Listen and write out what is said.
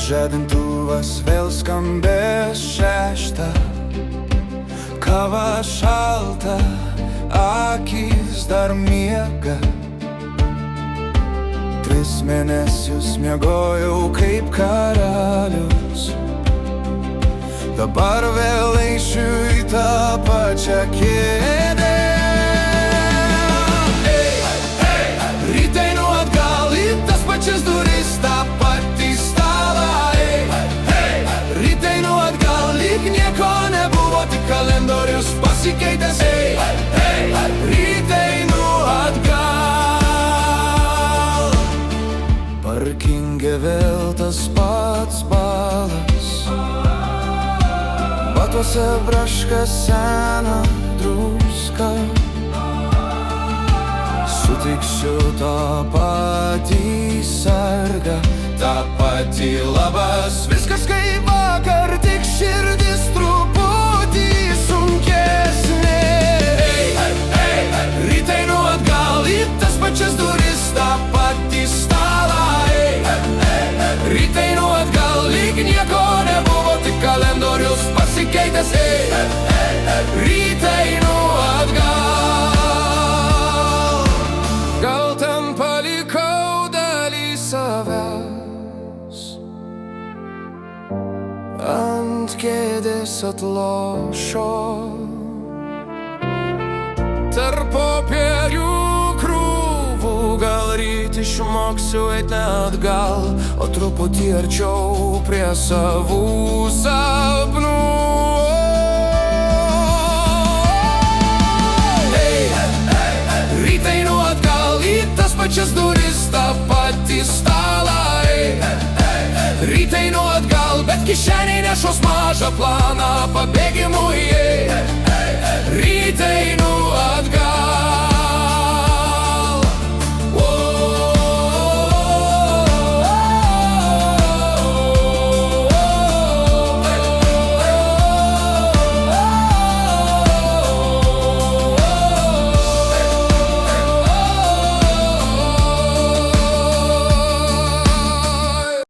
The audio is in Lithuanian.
Žadintuvas vėl skambės 6, kava šalta, akys dar miega. 3 mėnesius miegojau kaip karalius, dabar vėl eisiu į tą pačią kėdę. Ryt einu atgal į tas pačias duris, tą patį stalą. Ryt einu atgal, lyg nieko nebuvo, tik kalendorius pasikeitęs. Ryt einu atgal. Parkinge vėl tas pats balas, batuose braška sena druska. Sutiksiu tą patį sargą, tą patį labas. Viskas kaip vakar, tik širdis truputį sunkesnė. Ryt einu atgal į tas pačias duris, tą patį stalą. Ryt einu atgal, lyg nieko nebuvo, tik kalendorius pasikeitęs. Ryt einu atgal. Gal ten palikau dalį savęs, ant kėdės atlošo. Tarp popierių krūvų gal ryt išmoksiu eit ne atgal, o truputį arčiau prie savų sapnų. Ryt einu atgal į tas pačias duris, tą patį stalą. Ryt einu atgal, bet kišeniai nešos mažą planą pabėgimui. Ryt